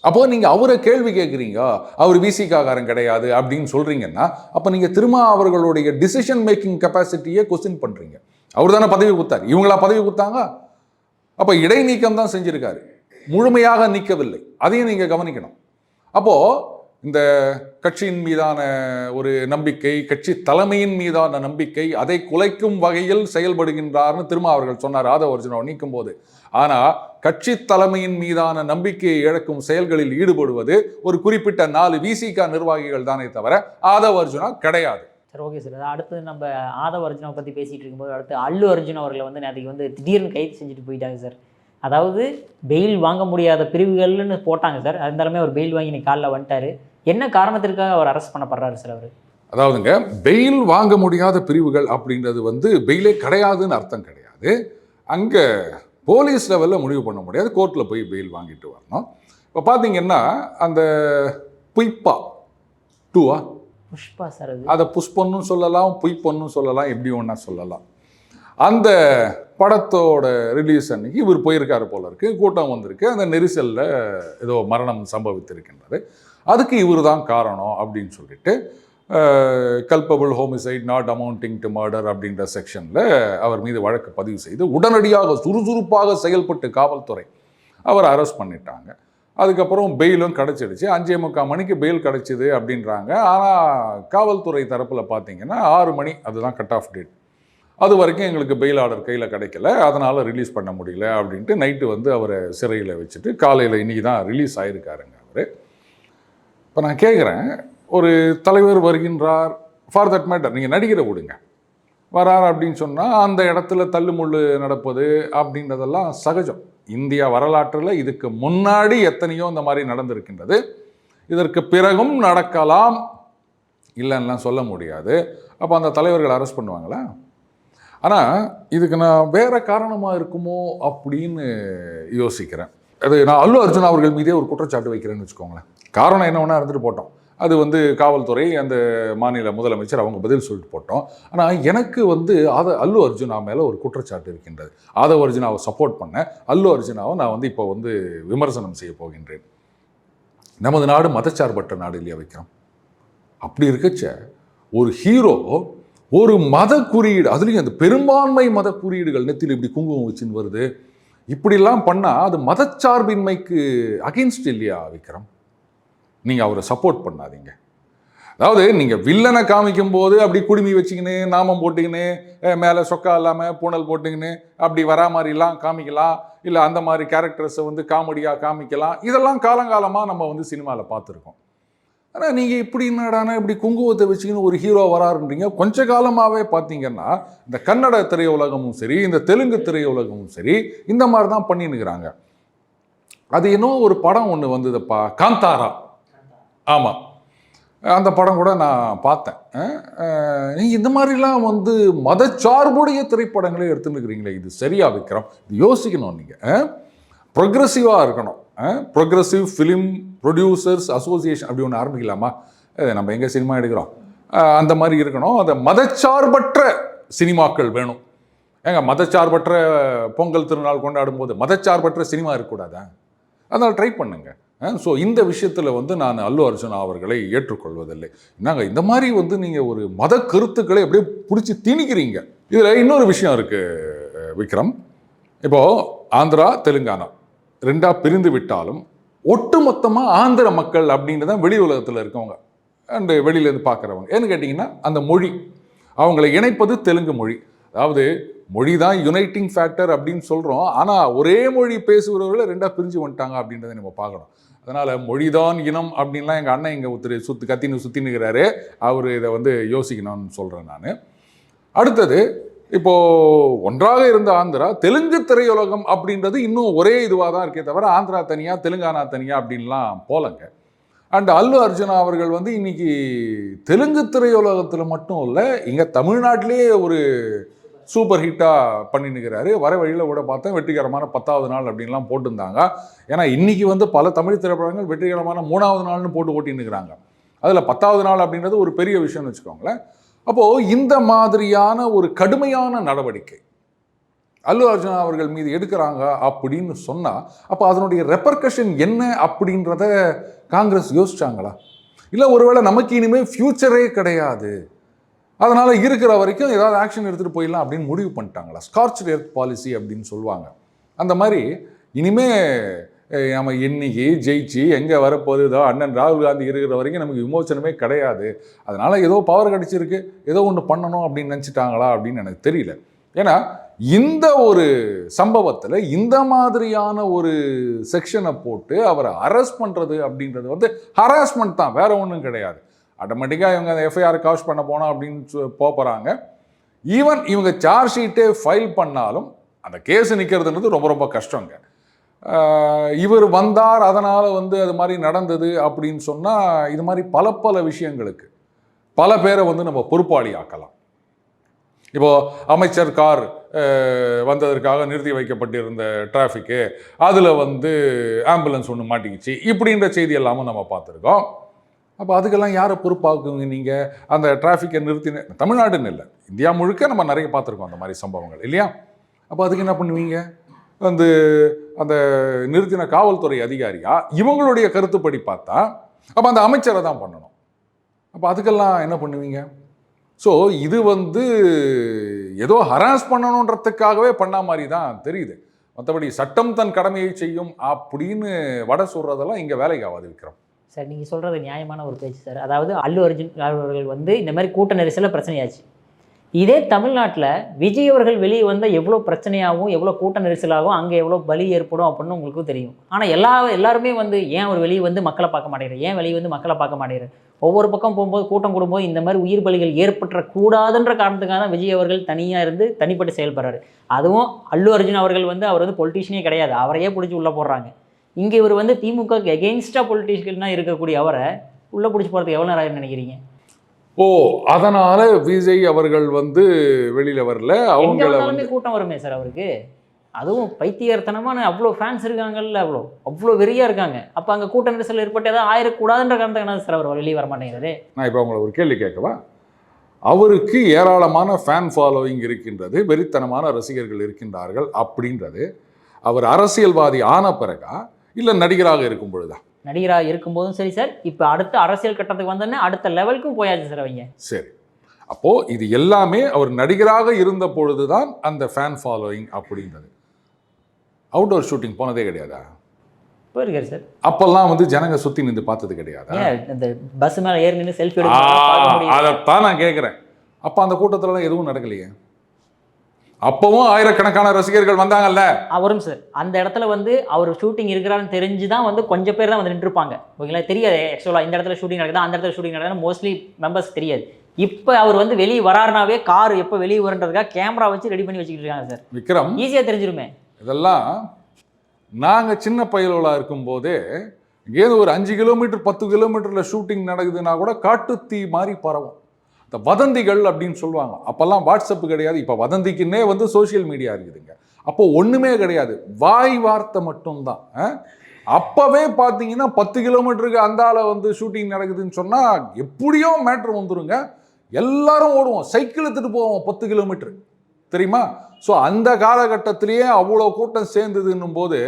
அப்போ நீங்க அவரை கேள்வி கேட்குறீங்க, அவர் விசிகாரன் கிடையாது அப்படின்னு சொல்றீங்கன்னா, அப்போ நீங்க திருமா அவர்களுடைய டிசிஷன் மேக்கிங் கெப்பாசிட்டியை கொஸ்டின் பண்றீங்க. அவர் தானே பதவி கொடுத்தார், இவங்களா பதவி கொடுத்தாங்க? அப்போ இடைநீக்கம் தான் செஞ்சிருக்காரு, முழுமையாக நீக்கவில்லை. அதையும் நீங்க கவனிக்கணும். அப்போ இந்த கட்சியின் மீதான ஒரு நம்பிக்கை, கட்சி தலைமையின் மீதான நம்பிக்கை, அதை குலைக்கும் வகையில் செயல்படுகின்றார்னு திரும்ப அவர்கள் சொன்னார் ஆதவ அர்ஜுனாவை நீக்கும் போது. ஆனா கட்சி தலைமையின் மீதான நம்பிக்கையை இழக்கும் செயல்களில் ஈடுபடுவது ஒரு குறிப்பிட்ட 4 விசிகா நிர்வாகிகள் தானே தவிர ஆதவ அர்ஜுனா கிடையாது. சார் ஓகே சார், அடுத்து நம்ம ஆதவ அர்ஜுனாவை பற்றி பேசிகிட்டு இருக்கும்போது அடுத்து அல்லு அர்ஜுன் அவர்களை நேற்றுக்கு திடீர்னு கைது செஞ்சுட்டு போயிட்டாங்க சார். அதாவது பெயில் வாங்க முடியாத பிரிவுகள்னு போட்டாங்க சார், இருந்தாலுமே அவர் பெயில் வாங்கி இன்னைக்கு காலைல வந்துட்டாரு. என்ன காரணத்திற்காக அவர் அரெஸ்ட் பண்ணப்படுறாரு சார்? அவர் அதாவதுங்க பெயில் வாங்க முடியாத பிரிவுகள் அப்படின்றது பெயிலே கிடையாதுன்னு அர்த்தம் கிடையாது. அங்கே போலீஸ் லெவலில் முடிவு பண்ண முடியாது, கோர்ட்டில் போய் பெயில் வாங்கிட்டு வரணும். இப்போ பார்த்தீங்கன்னா அந்த புஷ்பா 2 புஷ்பா சார், அதை புஷ்பன்னு சொல்லலாம், பொய்ப்பொன்னு சொல்லலாம், எப்படி ஒன்றா சொல்லலாம். அந்த படத்தோட ரிலீஸ் அன்னைக்கு இவர் போயிருக்காரு போல இருக்கு, கூட்டம் வந்திருக்கு, அந்த நெரிசலில் ஏதோ மரணம் சம்பவித்திருக்கின்றது, அதுக்கு இவர் தான் காரணம் அப்படின்னு சொல்லிட்டு culpable homicide not amounting to murder அப்படின்ற செக்ஷனில் அவர் மீது வழக்கு பதிவு செய்து உடனடியாக சுறுசுறுப்பாக செயல்பட்டு காவல்துறை அவர் அரெஸ்ட் பண்ணிட்டாங்க. அதுக்கப்புறம் பெயிலும் கிடச்சிடுச்சு, 5:45 மணிக்கு பெயில் கிடச்சிது அப்படின்றாங்க. ஆனால் காவல்துறை தரப்பில் பார்த்தீங்கன்னா 6 மணி அதுதான் கட் ஆஃப் டேட், அது வரைக்கும் எங்களுக்கு பெயில் ஆர்டர் கையில் கிடைக்கல, அதனால் ரிலீஸ் பண்ண முடியல அப்படின்ட்டு நைட்டு அவரை சிறையில் வச்சுட்டு காலையில் இன்றைக்கி தான் ரிலீஸ் ஆகிருக்காருங்க அவர். இப்போ நான் கேட்குறேன், ஒரு தலைவர் வருகின்றார், ஃபார் தட் மேட்டர் நீங்கள் நடிகரை விடுங்க, வரார் அப்படின்னு சொன்னால் அந்த இடத்துல தள்ளுமுள்ளு நடப்பது அப்படின்றதெல்லாம் சகஜம். இந்தியா வரலாற்றில் இதுக்கு முன்னாடி எத்தனையோ இந்த மாதிரி நடந்திருக்கின்றது, இதற்கு பிறகும் நடக்கலாம், இல்லைன்னா சொல்ல முடியாது. அப்போ அந்த தலைவர்கள் அரெஸ்ட் பண்ணுவாங்களா? ஆனால் இதுக்கு நான் வேறு காரணமாக இருக்குமோ அப்படின்னு யோசிக்கிறேன். அது நான் அல்லு அர்ஜுனா அவர்கள் மீதே ஒரு குற்றச்சாட்டு வைக்கிறேன்னு வச்சுக்கோங்களேன். காரணம் என்ன வேணா இருந்துட்டு போட்டோம், அது காவல்துறை அந்த மாநில முதலமைச்சர் அவங்க பதில் சொல்லிட்டு போட்டோம். ஆனால் எனக்கு அல்லு அர்ஜுனா மேலே ஒரு குற்றச்சாட்டு இருக்கின்றது. ஆதவ அர்ஜுனாவை சப்போர்ட் பண்ண அல்லு அர்ஜுனாவை நான் இப்போ விமர்சனம் செய்ய போகின்றேன். நமது நாடு மதச்சார்பற்ற நாடு இல்லையா வைக்கிறோம்? அப்படி இருக்கச்ச ஒரு ஹீரோ ஒரு மத குறியீடு, அதுலேயும் அந்த பெரும்பான்மை மத குறியீடுகள் நெத்தியில் இப்படி குங்குமம் வச்சுன்னு வருது, இப்படிலாம் பண்ணால் அது மதச்சார்பின்மைக்கு அகெயின்ஸ்ட் இல்லையா விக்ரம்? நீங்கள் அவரை சப்போர்ட் பண்ணாதீங்க. அதாவது நீங்கள் வில்லனை காமிக்கும் போது அப்படி குடுமி வச்சுக்கின்னு நாமம் போட்டுக்கின்னு மேலே சொக்கா இல்லாமல் பூனல் போட்டுக்கின்னு அப்படி வரா மாதிரிலாம் காமிக்கலாம், இல்லை அந்த மாதிரி கேரக்டர்ஸை காமெடியாக காமிக்கலாம். இதெல்லாம் காலங்காலமாக நம்ம சினிமாவில் பார்த்துருக்கோம். ஆனால் நீங்கள் இப்படி என்னடானா இப்படி குங்குமத்தை வச்சுக்கின்னு ஒரு ஹீரோ வராருன்றீங்க. கொஞ்ச காலமாகவே பார்த்தீங்கன்னா இந்த கன்னட திரையுலகமும் சரி, இந்த தெலுங்கு திரையுலகமும் சரி, இந்த மாதிரி தான் பண்ணின்னுக்கிறாங்க. அது இன்னும் ஒரு படம் ஒன்று வந்ததுப்பா, காந்தாரா. ஆமாம், அந்த படம் கூட நான் பார்த்தேன். நீங்கள் இந்த மாதிரிலாம் வந்து மதச்சார்புடைய திரைப்படங்களே எடுத்துன்னு இருக்கிறீங்களே, இது சரியா விக்ரம்? இது யோசிக்கணும். நீங்கள் ப்ரொக்ரெசிவாக இருக்கணும். ப்ரொக்ரெசிவ் ஃபிலிம் ப்ரொடியூசர்ஸ் அசோசியேஷன் அப்படி ஒன்று ஆரம்பிக்கலாமா? நம்ம எங்கே சினிமா எடுக்கிறோம் அந்த மாதிரி இருக்கணும். அந்த மதச்சார்பற்ற சினிமாக்கள் வேணும். ஏங்க மதச்சார்பற்ற பொங்கல் திருநாள் கொண்டாடும் போது மதச்சார்பற்ற சினிமா இருக்கக்கூடாதா? அதனால் ட்ரை பண்ணுங்க. ஸோ இந்த விஷயத்தில் வந்து நான் அல்லு அர்ஜுனா அவர்களை ஏற்றுக்கொள்வதில்லை. என்னங்க இந்த மாதிரி வந்து நீங்கள் ஒரு மத கருத்துக்களை அப்படியே பிடிச்சி திணிக்கிறீங்க. இதில் இன்னொரு விஷயம் இருக்குது விக்ரம். இப்போது ஆந்திரா தெலுங்கானா ரெண்டாக பிரிந்து விட்டாலும் ஒட்டுமொத்தமாக ஆந்திர மக்கள் அப்படின்னு தான் வெளி உலகத்தில் இருக்கவங்க அண்டு வெளியிலேருந்து பார்க்குறவங்க. ஏன்னு கேட்டிங்கன்னா அந்த மொழி அவங்களை இணைப்பது தெலுங்கு மொழி. அதாவது மொழி தான் யுனைட்டிங் ஃபேக்டர் அப்படின்னு சொல்கிறோம். ஆனால் ஒரே மொழி பேசுகிறவர்களை ரெண்டாக பிரிஞ்சு வந்துட்டாங்க அப்படின்றத நம்ம பார்க்கணும். அதனால் மொழிதான் இனம் அப்படின்லாம் எங்கள் அண்ணன் இங்கே ஒருத்தர் சுற்றினுக்கிறாரு. அவர் இதை வந்து யோசிக்கணும்னு சொல்கிறேன் நான். அடுத்தது இப்போது ஒன்றாக இருந்த ஆந்திரா தெலுங்கு திரையுலகம் அப்படின்றது இன்னும் ஒரே இதுவாக தான் இருக்கே தவிர ஆந்திரா தனியாக தெலுங்கானா தனியாக அப்படின்லாம் போலங்க. அண்ட் அல்லு அர்ஜுனா அவர்கள் வந்து இன்னைக்கு தெலுங்கு திரையுலகத்தில் மட்டும் இல்லை, இங்கே தமிழ்நாட்டிலேயே ஒரு சூப்பர் ஹிட்டாக பண்ணினுக்கிறாரு. வர வழியில் கூட பார்த்தேன் வெற்றிகரமான 10வது நாள் அப்படின்லாம் போட்டிருந்தாங்க. ஏன்னா இன்றைக்கி வந்து பல தமிழ் திரைப்படங்கள் வெற்றிகரமான 3வது நாள்னு போட்டு ஓட்டின்னுக்கிறாங்க. அதில் 10வது நாள் அப்படின்றது ஒரு பெரிய விஷயம்னு வச்சுக்கோங்களேன். அப்போது இந்த மாதிரியான ஒரு கடுமையான நடவடிக்கை அல்லு அர்ஜுனா அவர்கள் மீது எடுக்கிறாங்க அப்படின்னு சொன்னால் அப்போ அதனுடைய ரெப்பர்கஷன் என்ன அப்படின்றத காங்கிரஸ் யோசிச்சாங்களா? இல்லை ஒருவேளை நமக்கு இனிமேல் ஃப்யூச்சரே கிடையாது, அதனால் இருக்கிற வரைக்கும் ஏதாவது ஆக்ஷன் எடுத்துகிட்டு போயிடலாம் அப்படின்னு முடிவு பண்ணிட்டாங்களா? ஸ்கார்ச் எர்த் பாலிசி அப்படின்னு சொல்லுவாங்க. அந்த மாதிரி இனிமே நம்ம இன்னைக்கு ஜெயிச்சு எங்கே வரப்போகுது, ஏதோ அண்ணன் ராகுல் காந்தி இருக்கிற வரைக்கும் நமக்கு விமோசனமே கிடையாது, அதனால் ஏதோ பவர் கிடச்சிருக்கு ஏதோ ஒன்று பண்ணணும் அப்படின்னு நினச்சிட்டாங்களா அப்படின்னு எனக்கு தெரியல. ஏன்னா இந்த ஒரு சம்பவத்தில் இந்த மாதிரியான ஒரு செக்ஷனை போட்டு அவரை அரெஸ்ட் பண்ணுறது அப்படின்றது வந்து ஹராஸ்மெண்ட் தான், வேற ஒன்றும் கிடையாது. ஆட்டோமேட்டிக்காக இவங்க அந்த எஃப்ஐஆர் காஷ் பண்ண போனோம் அப்படின்னு போகிறாங்க. ஈவன் இவங்க சார்ஜ் ஷீட்டே ஃபைல் பண்ணாலும் அந்த கேஸ் நிற்கிறதுன்றது ரொம்ப ரொம்ப கஷ்டங்க. இவர் வந்தார் அதனால் வந்து அது மாதிரி நடந்தது அப்படின்னு சொன்னால் இது மாதிரி பல விஷயங்களுக்கு பல பேரை வந்து நம்ம பொறுப்பாளி ஆக்கலாம். இப்போது அமைச்சர் கார் வந்ததற்காக நிறுத்தி வைக்கப்பட்டிருந்த டிராஃபிக்கு, அதில் வந்து ஆம்புலன்ஸ் ஒன்று மாட்டிக்கிச்சு, இப்படின்ற செய்தி எல்லாமும் நம்ம பார்த்துருக்கோம். அப்போ அதுக்கெல்லாம் யாரை பொறுப்பாக்குங்க நீங்கள்? அந்த டிராஃபிக்கை நிறுத்தின தமிழ்நாடுன்னு இல்லை, இந்தியா முழுக்க நம்ம நிறைய பார்த்துருக்கோம் அந்த மாதிரி சம்பவங்கள் இல்லையா? அப்போ அதுக்கு என்ன பண்ணுவீங்க? வந்து அந்த நிறுத்தின காவல்துறை அதிகாரியா இவங்களுடைய கருத்துப்படி பார்த்தா அப்போ அந்த அமைச்சரை தான் பண்ணணும். அப்போ அதுக்கெல்லாம் என்ன பண்ணுவீங்க? ஸோ இது வந்து ஏதோ ஹராஸ் பண்ணணுன்றதுக்காகவே பண்ண மாதிரி தான் தெரியுது. மற்றபடி சட்டம் தன் கடமையை செய்யும் அப்படின்னு வடை சொல்கிறதெல்லாம் இங்கே வேலைக்கு ஆகாது விக்ரம். சார் நீங்கள் சொல்கிறது நியாயமான ஒரு பேச்சு சார். அதாவது அல்லு அர்ஜுன் அவர்கள் வந்து இந்த மாதிரி கூட்ட நெரிசலில் பிரச்சனையாச்சு. இதே தமிழ்நாட்டில் விஜய் அவர்கள் வெளியே வந்தால் எவ்வளோ பிரச்சனையாகவும் எவ்வளோ கூட்ட நெரிசலாகவும் அங்கே எவ்வளோ பலி ஏற்படும் அப்படின்னு உங்களுக்கும் தெரியும். ஆனால் எல்லாருமே வந்து ஏன் அவர் வெளியே வந்து மக்களை பார்க்க மாட்டேங்கிறார், ஏன் வெளியே வந்து மக்களை பார்க்க மாட்டேங்கிறார், ஒவ்வொரு பக்கம் போகும்போது கூட்டம் கூடும்போது இந்த மாதிரி உயிர் பலிகள் ஏற்பட்டுறக்கூடாதுன்ற காரணத்துக்காக தான் விஜய் அவர்கள் தனியாக இருந்து தனிப்பட்டு செயல்படுறாரு. அதுவும் அல்லு அர்ஜுன் அவர்கள் வந்து அவர் வந்து பொலிட்டீஷியனே கிடையாது, அவரையே பிடிச்சி உள்ளே போடுறாங்க. இங்கே இவர் வந்து திமுகக்கு எகெயின்ஸ்டாக பொலிட்டீஷியனாக இருக்கக்கூடிய அவரை உள்ளே பிடிச்சி போகிறதுக்கு எவ்வளோ நேரம் நினைக்கிறீங்க? அதனால விஜய் அவர்கள் வந்து வெளியில் வரல, அவங்க கூட்டம் வருமே சார் அவருக்கு. அதுவும் பைத்தியர்த்தனமான அவ்வளோ ஃபேன்ஸ் இருக்காங்கல்ல, அவ்வளோ வெறியாக இருக்காங்க. அப்போ அங்கே கூட்ட நெரிசல் ஏற்பட்டு ஏதாவது ஆயிரக்கூடாதுன்ற காரணத்துக்கு சார் அவர் வெளியே வர மாட்டேங்கிறாரு. நான் இப்போ அவங்களை ஒரு கேள்வி கேட்கவா? அவருக்கு ஏராளமான ஃபேன் ஃபாலோவிங் இருக்கின்றது, வெறித்தனமான ரசிகர்கள் இருக்கின்றார்கள் அப்படின்றது அவர் அரசியல்வாதி ஆன பிறகா இல்லை நடிகராக இருக்கும் பொழுதா? நடிகராக இருக்கும்போதும் சரி சார், இப்போ அடுத்த அரசியல் கட்டத்துக்கு வந்தோடனே அடுத்த லெவலுக்கும் போயாச்சு சார் அவங்க. சரி, அப்போது இது எல்லாமே அவர் நடிகராக இருந்த பொழுது தான் அந்த ஃபேன் ஃபாலோயிங் அப்படின்றது. அவுட்டோர் ஷூட்டிங் போனதே கிடையாதா? போயிருக்காரு சார். அப்பெல்லாம் வந்து ஜனங்க சுற்றி நின்று பார்த்தது கிடையாதா? இந்த பஸ் மேலே ஏறி நின்று செல்ஃபி அதைத்தான் நான் கேட்குறேன். அப்போ அந்த கூட்டத்திலலாம் எதுவும் நடக்கலையே? அப்பவும் ஆயிரக்கணக்கான ரசிகர்கள் வந்தாங்கல்ல. அவரும் சார் அந்த இடத்துல வந்து அவர் ஷூட்டிங் இருக்கிறாருன்னு தெரிஞ்சு தான் வந்து கொஞ்சம் பேர் தான் வந்து நின்றுருப்பாங்க. ஓகேங்களா? தெரியாது ஆக்சுவலாக இந்த இடத்துல ஷூட்டிங் நடக்குது அந்த இடத்துல ஷூட்டிங் நடக்குதுன்னு மோஸ்ட்லி மெம்பர்ஸ் தெரியாது. இப்போ அவர் வந்து வெளியே வராருனாவே கார் எப்போ வெளியே வருன்றதுக்காக கேமரா வச்சு ரெடி பண்ணி வச்சுக்கிட்டு இருக்காங்க சார். விக்ரம், ஈஸியாக தெரிஞ்சிருமே. இதெல்லாம் நாங்கள் சின்ன பயலுவலாக இருக்கும்போதே இங்கேருந்து ஒரு 5 கிலோமீட்டர் 10 கிலோமீட்டரில் ஷூட்டிங் நடக்குதுன்னா கூட காட்டுத்தீ மாதிரி பரவும். இந்த வதந்திகள் அப்படின்னு சொல்லுவாங்க. அப்போல்லாம் வாட்ஸ்அப்பு கிடையாது. இப்போ வதந்திக்குன்னே வந்து சோஷியல் மீடியா இருக்குதுங்க. அப்போ ஒன்றுமே கிடையாது, வாய் வார்த்தை மட்டும்தான். அப்போவே பார்த்தீங்கன்னா 10 கிலோமீட்டருக்கு அந்தால வந்து ஷூட்டிங் நடக்குதுன்னு சொன்னால் எப்படியோ மேட்ரு வந்துருங்க. எல்லாரும் ஓடுவோம், சைக்கிள் எடுத்துட்டு போவோம் 10 கிலோமீட்டர், தெரியுமா? ஸோ அந்த காலகட்டத்திலேயே அவ்வளோ கூட்டம் சேர்ந்ததுன்னும் போது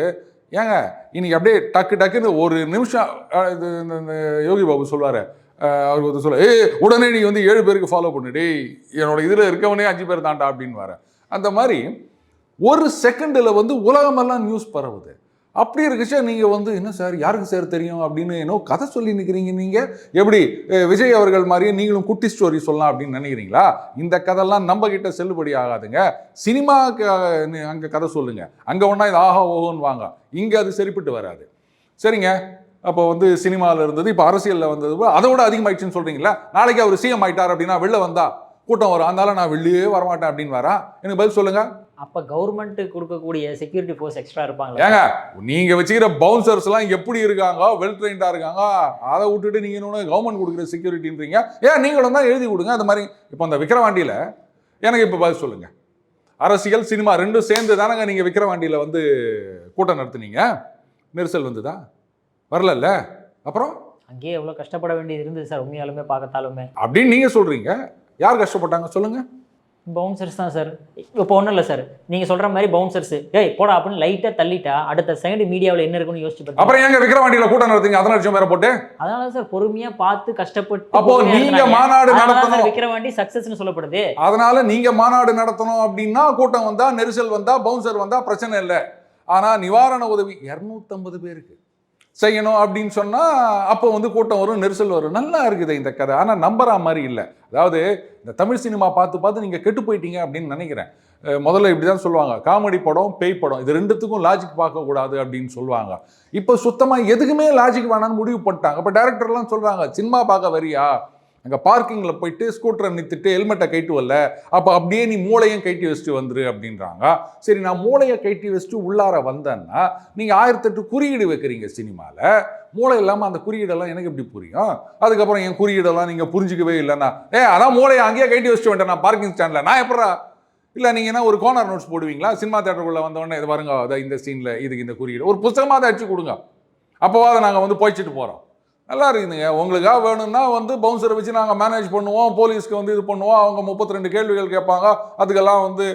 ஏங்க இன்னைக்கு அப்படியே டக்கு டக்குன்னு ஒரு நிமிஷம் இது இந்த யோகி பாபு சொல்லுவார், அவர் வந்து சொல்ல உடனே நீ வந்து 7 பேருக்கு ஃபாலோ பண்ணிடு, என்னோட இதில் இருக்கவனே 5 பேர் தாண்டா அப்படின்னு வர. அந்த மாதிரி ஒரு செகண்டில் வந்து உலகமெல்லாம் நியூஸ் பரவுது. அப்படி இருக்குச்சா நீங்கள் வந்து என்ன சார் யாருக்கு சார் தெரியும் அப்படின்னு என்ன கதை சொல்லி நிற்கிறீங்க. நீங்கள் எப்படி விஜய் அவர்கள் மாதிரியே நீங்களும் குட்டி ஸ்டோரி சொல்லலாம் அப்படின்னு நினைக்கிறீங்களா? இந்த கதைலாம் நம்ம கிட்ட செல்லுபடி ஆகாதுங்க. சினிமாவுக்கு அங்கே கதை சொல்லுங்க, அங்கே ஒன்றா இது ஆஹா ஓஹோன்னு வாங்க, இங்கே அது சரிப்பட்டு வராது. சரிங்க, அப்போ வந்து சினிமாவில் இருந்தது, இப்போ அரசியலில் வந்தது அதோட அதிகமாயிடுச்சுன்னு சொல்கிறீங்களா? நாளைக்கு அவர் சிஎம் ஆயிட்டார் அப்படின்னா வெளில வந்தா கூட்டம் வரும், அதனால நான் வெளியே வரமாட்டேன் அப்படின்னு வரா? எனக்கு பதில் சொல்லுங்க. அப்போ கவர்மெண்ட் கொடுக்கக்கூடிய செக்யூரிட்டி ஃபோர்ஸ் எக்ஸ்ட்ரா இருப்பாங்க. ஏங்க நீங்கள் வச்சுக்கிற பவுன்சர்ஸ்லாம் எப்படி இருக்காங்க, வெல் ட்ரெயின்டாக இருக்காங்க, அதை விட்டுட்டு நீங்கள் இன்னொன்று கவர்மெண்ட் கொடுக்குற செக்யூரிட்டின்றீங்க. ஏன் நீங்களும் தான் எழுதி கொடுங்க அந்த மாதிரி. இப்போ அந்த விக்கிரவாண்டியில் எனக்கு இப்போ பதில் சொல்லுங்கள். அரசியல் சினிமா ரெண்டும் சேர்ந்து தானங்க நீங்கள் விக்கிரவாண்டியில் வந்து கூட்டம் நடத்துனீங்க, நெரிசல் வந்துதா? வரல. அப்புறம் அங்கேயே எவ்வளோ கஷ்டப்பட வேண்டியது இருந்தது சார் உண்மையாலுமே பார்க்கத்தாலுமே அப்படின்னு நீங்கள் சொல்கிறீங்க. யார் கஷ்டப்பட்டாங்க சொல்லுங்கள்? பவுன்சர்ஸ் தான் சார். இப்போ ஒன்றும் இல்லை சார், நீங்கள் சொல்கிற மாதிரி பவுன்சர்ஸ் ஏய் போடா அப்படின்னு லைட்டாக தள்ளிட்டா அடுத்த செகண்ட் மீடியாவில் என்ன இருக்குன்னு யோசிச்சு பார்த்து அப்புறம் எங்க விக்கிரவாண்டியில் கூட்டம் நடத்துங்க 15 பேரை போட்டு? அதனால சார் பொறுமையாக பார்த்து கஷ்டப்பட்டு அப்போ நீங்க மாநாடு நடத்தணும், விக்கிரவாண்டி சக்சஸ்னு சொல்லப்படுது. அதனால நீங்க மாநாடு நடத்தணும் அப்படின்னா கூட்டம் வந்தா நெரிசல் வந்தா பவுன்சர் வந்தா பிரச்சனை இல்லை. ஆனா நிவாரண உதவி 250 பேருக்கு செய்யணும் அப்படின்னு சொன்னா அப்போ வந்து கூட்டம் வரும், நெரிசல் வரும். நல்லா இருக்குது இந்த கதை, ஆனா நம்புற மாதிரி இல்லை. அதாவது இந்த தமிழ் சினிமா பார்த்து நீங்க கெட்டு போயிட்டீங்க அப்படின்னு நினைக்கிறேன். முதல்ல இப்படிதான் சொல்லுவாங்க, காமெடி படம் பேய் படம் இது ரெண்டுத்துக்கும் லாஜிக் பார்க்க கூடாது அப்படின்னு சொல்லுவாங்க. இப்போ சுத்தமா எதுக்குமே லாஜிக் வேணான்னு முடிவு பண்ணிட்டாங்க. இப்போ டைரக்டர்லாம் சொல்றாங்க, சினிமா பார்க்க வரியா அங்கே பார்க்கிங்கில் போயிட்டு ஸ்கூட்டரை நிறுத்திட்டு ஹெல்மெட்டை கைட்டு வரல, அப்போ அப்படியே நீ மூளையும் கைட்டி வச்சுட்டு வந்துரு அப்படின்றாங்க. சரி, நான் மூளையை கைட்டி வச்சுட்டு உள்ளார வந்தேன்னா நீங்கள் 1008 குறியீடு வைக்கிறீங்க சினிமாவில். மூளை இல்லாமல் அந்த குறியீடெல்லாம் எனக்கு எப்படி புரியும்? அதுக்கப்புறம் என் குறியீடெல்லாம் நீங்கள் புரிஞ்சிக்கவே இல்லைன்னா அதான் மூளையை அங்கேயே கைட்டி வச்சுட்டு வந்துட்டேன் நான் பார்க்கிங் ஸ்டாண்டில், நான் எப்படா? இல்லை நீங்கள் என்ன ஒரு கார்னர் நோட்ஸ் போடுவீங்களா? சினிமா தேட்டருக்குள்ளே வந்தோடனே இது பாருங்க அதை இந்த சீனில் இதுக்கு இந்த குறியீடு ஒரு புத்தகமாக அதை அடிச்சு கொடுங்க, அப்போவாத நாங்கள் வந்து போய்ச்சிட்டு போகிறோம். நல்லா இருக்குதுங்க. உங்களுக்காக வேணும்னா வந்து பவுன்சரை வச்சு நாங்கள் மேனேஜ் பண்ணுவோம், போலீஸ்க்கு வந்து இது பண்ணுவோம், அவங்க 32 கேள்விகள் கேட்பாங்க, அதுக்கெல்லாம் வந்து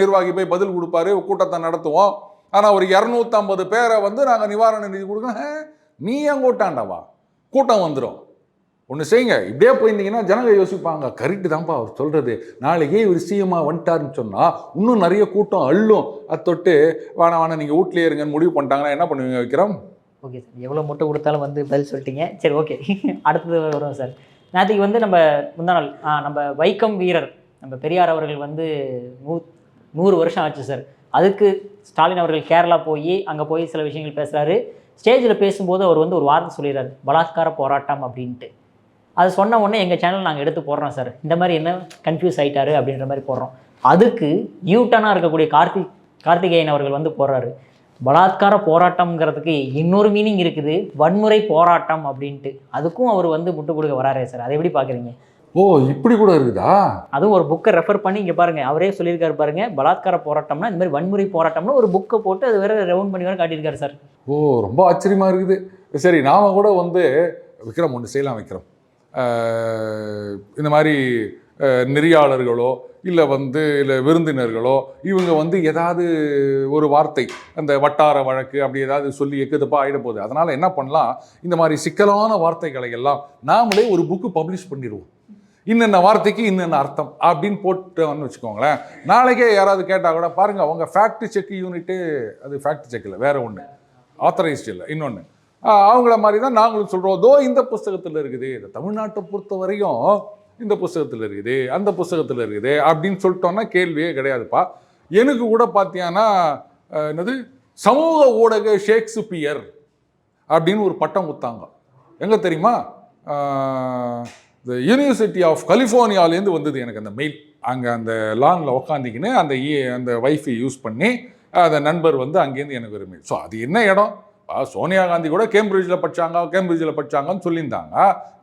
நிர்வாகி போய் பதில் கொடுப்பாரு, கூட்டத்தை நடத்துவோம். ஆனால் ஒரு 250 பேரை வந்து நாங்கள் நிவாரண நிதி கொடுக்கணும், நீ ஏன் கூட்டாண்டவா? கூட்டம் வந்துடும். ஒன்று செய்யுங்க, இப்படியே போயிருந்தீங்கன்னா ஜனங்க யோசிப்பாங்க, கரெக்டு தான்ப்பா அவர் சொல்கிறது, நாளைக்கே ஒரு சிஎம்மா வந்துட்டாருன்னு சொன்னால் இன்னும் நிறைய கூட்டம் அள்ளும், அது தொட்டு வேணாம் நீங்கள் வீட்லேயே இருங்கன்னு முடிவு பண்ணிட்டாங்கன்னா என்ன பண்ணுவீங்க விக்ரம்? ஓகே சார், எவ்வளோ முட்டை கொடுத்தாலும் வந்து பதில் சொல்லிட்டீங்க. சரி, ஓகே, அடுத்தது வரும் சார். நேற்றுக்கு வந்து நம்ம முந்தா நாள் நம்ம வைக்கம் வீரர் நம்ம பெரியார் அவர்கள் வந்து 100 வருஷம் ஆச்சு சார். அதுக்கு ஸ்டாலின் அவர்கள் கேரளா போய் அங்கே போய் சில விஷயங்கள் பேசுகிறாரு. ஸ்டேஜில் பேசும்போது அவர் வந்து ஒரு வார்த்தை சொல்லிடுறாரு, பலாத்கார போராட்டம் அப்படின்ட்டு. அது சொன்ன உடனே எங்கள் சேனல் நாங்கள் எடுத்து போடுறோம் சார், இந்த மாதிரி என்ன கன்ஃபியூஸ் ஆகிட்டாரு அப்படின்ற மாதிரி போடுறோம். அதுக்கு யூட்டனாக இருக்கக்கூடிய கார்த்திகேயன் அவர்கள் வந்து போடுறாரு, பலாத்கார போராட்டம்ங்கிறதுக்கு இன்னொரு மீனிங் இருக்குது, வன்முறை போராட்டம் அப்படின்ட்டு. அதுக்கும் அவர் வந்து முட்டு கொடுக்க வராரே சார், அதை எப்படி பார்க்குறீங்க? ஓ, இப்படி கூட இருக்குதா? அதுவும் ஒரு புக்கை ரெஃபர் பண்ணி இங்கே பாருங்க, அவரே சொல்லியிருக்காரு பாருங்க, பலாத்கார போராட்டம்னா இந்த மாதிரி வன்முறை போராட்டம்னா ஒரு புக்கை போட்டு அது வேற ரவுண்ட் பண்ணி வேற காட்டியிருக்காரு சார். ஓ, ரொம்ப ஆச்சரியமா இருக்குது. சரி, நாம கூட வந்து விக்ரம் ஒன்று செய்யலாம். விக்ரம் இந்த மாதிரி நெறியாளர்களோ இல்லை விருந்தினர்களோ இவங்க வந்து ஏதாவது ஒரு வார்த்தை அந்த வட்டார வழக்கு அப்படி ஏதாவது சொல்லி எக்குதப்பா ஆகிட போகுது. அதனால் என்ன பண்ணலாம், இந்த மாதிரி சிக்கலான வார்த்தைகளை எல்லாம் நாமளே ஒரு புக்கு பப்ளிஷ் பண்ணிடுவோம். இன்னென்ன வார்த்தைக்கு இன்னென்ன அர்த்தம் அப்படின்னு போட்டோன்னு வச்சுக்கோங்களேன். நாளைக்கே யாராவது கேட்டால் கூட பாருங்கள், அவங்க ஃபேக்ட் செக் யூனிட்டு, அது ஃபேக்ட் செக் இல்லை, வேறு ஒன்று ஆத்தரைஸ்டு இல்லை, இன்னொன்று அவங்கள மாதிரி தான் நாங்களும் சொல்கிறோம். தோ இந்த புஸ்தகத்தில் இருக்குது, இந்த தமிழ்நாட்டை பொறுத்த வரையும் இந்த புஸ்தகத்தில் இருக்குது, அந்த புஸ்தகத்தில் இருக்குது அப்படின்னு சொல்லிட்டோன்னா கேள்வியே கிடையாதுப்பா. எனக்கு கூட பார்த்தியானா என்னது சமூக ஊடக ஷேக்ஸ்பியர் அப்படின்னு ஒரு பட்டம் கொடுத்தாங்க. எங்கே தெரியுமா? இந்த யூனிவர்சிட்டி ஆஃப் கலிஃபோர்னியாவிலேருந்து வந்தது எனக்கு அந்த மெயில். அங்கே அந்த லானில் உக்காந்திக்கின்னு அந்த வைஃபை யூஸ் பண்ணி அந்த நண்பர் வந்து அங்கேருந்து எனக்கு ஒரு மெயில். ஸோ அது என்ன இடம்? சோனியா காந்தி கூட கேம்பிரிட்ஜில் படிச்சாங்கன்னு சொல்லியிருந்தாங்க.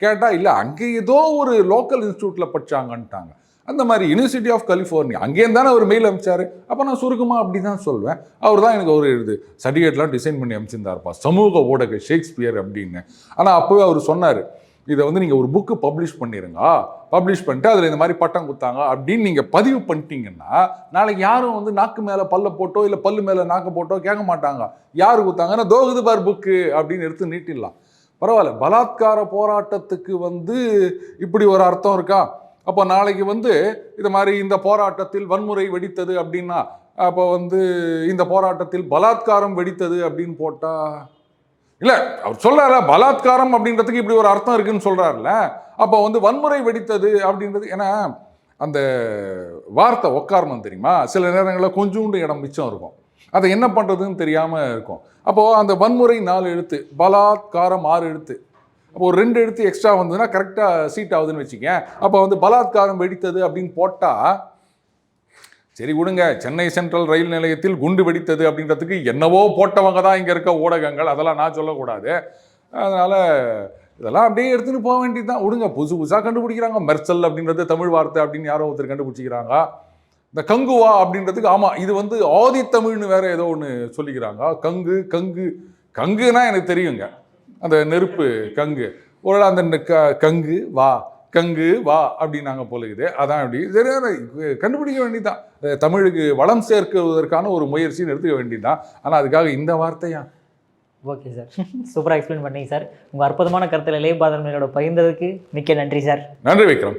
கேட்டால் இல்லை அங்கே ஏதோ ஒரு லோக்கல் இன்ஸ்டியூட்டில் படிச்சாங்கன்ட்டாங்க. அந்த மாதிரி யூனிவர்சிட்டி ஆஃப் கலிஃபோர்னியா அங்கேயும் தானே அவர் மெயில் அனுப்பிச்சாரு. அப்போ நான் சுருக்கமாக அப்படி தான் சொல்வேன். அவர் தான் எனக்கு ஒரு சர்டிஃபிகேட்லாம் டிசைன் பண்ணி அனுப்பிச்சிருந்தாருப்பா, சமூக ஊடக ஷேக்ஸ்பியர் அப்படின்னு. ஆனால் அப்போவே அவர் சொன்னார், இதை வந்து நீங்கள் ஒரு புக்கு பப்ளிஷ் பண்ணிடுங்க, பப்ளிஷ் பண்ணிட்டு அதில் இந்த மாதிரி பட்டம் கொடுத்தாங்க அப்படின்னு நீங்கள் பதிவு பண்ணிட்டீங்கன்னா நாளைக்கு யாரும் வந்து நாக்கு மேலே பல்ல போட்டோ இல்லை பல்லு மேலே நாக்கு போட்டோ கேட்க மாட்டாங்க. யார் கொடுத்தாங்கன்னா தோகுது பார் புக்கு அப்படின்னு எடுத்து நீட்டிடலாம். பரவாயில்ல, பலாத்கார போராட்டத்துக்கு வந்து இப்படி ஒரு அர்த்தம் இருக்கா? அப்போ நாளைக்கு வந்து இது மாதிரி இந்த போராட்டத்தில் வன்முறை வெடித்தது அப்படின்னா, அப்போ வந்து இந்த போராட்டத்தில் பலாத்காரம் வெடித்தது அப்படின்னு போட்டா, இல்லை அவர் சொல்றாரு பலாத்காரம் அப்படின்றதுக்கு இப்படி ஒரு அர்த்தம் இருக்குன்னு சொல்றாருல, அப்போ வந்து வன்முறை வெடித்தது அப்படின்றது, ஏன்னா அந்த வார்த்தை உட்காரணும் தெரியுமா, சில நேரங்களில் கொஞ்சோண்டு இடம் மிச்சம் இருக்கும், அதை என்ன பண்ணுறதுன்னு தெரியாமல் இருக்கும். அப்போது அந்த வன்முறை 4 எழுத்து, பலாத்காரம் 6 எழுத்து, அப்போ ஒரு 2 எழுத்து எக்ஸ்ட்ரா வந்ததுன்னா கரெக்டாக சீட் ஆகுதுன்னு வச்சுக்கேன். அப்போ வந்து பலாத்காரம் வெடித்தது அப்படின்னு போட்டால் சரி விடுங்க, சென்னை சென்ட்ரல் ரயில் நிலையத்தில் குண்டு வெடித்தது அப்படின்றதுக்கு என்னவோ போட்டவங்க தான் இங்கே இருக்க ஊடகங்கள், அதெல்லாம் நான் சொல்லக்கூடாது. அதனால் இதெல்லாம் அப்படியே எடுத்துகிட்டு போக வேண்டியது தான். விடுங்க, புதுசாக கண்டுபிடிக்கிறாங்க. மெர்சல் அப்படின்றது தமிழ் வார்த்தை அப்படின்னு யாரோ ஒருத்தர் கண்டுபிடிச்சிக்கிறாங்க. இந்த கங்குவா அப்படின்றதுக்கு ஆமாம் இது வந்து ஆதித்தமிழ்னு வேற ஏதோ ஒன்று சொல்லிக்கிறாங்க. கங்குனா எனக்கு தெரியுங்க, அந்த நெருப்பு கங்கு. ஒரு அந்த கங்கு வா அப்படின்னாங்க போலுக்குது. அதான் அப்படி சரியான கண்டுபிடிக்க வேண்டியதுதான். தமிழுக்கு வளம் சேர்க்குவதற்கான ஒரு முயற்சின்னு எடுத்துக்க வேண்டியதுதான். ஆனால் அதுக்காக இந்த வார்த்தையா? ஓகே சார், சூப்பராக எக்ஸ்பிளைன் பண்ணீங்க சார். உங்கள் அற்புதமான கருத்தில் இளைய பாதர் மேலோட பகிர்ந்ததுக்கு மிக்க நன்றி சார். நன்றி விக்ரம்.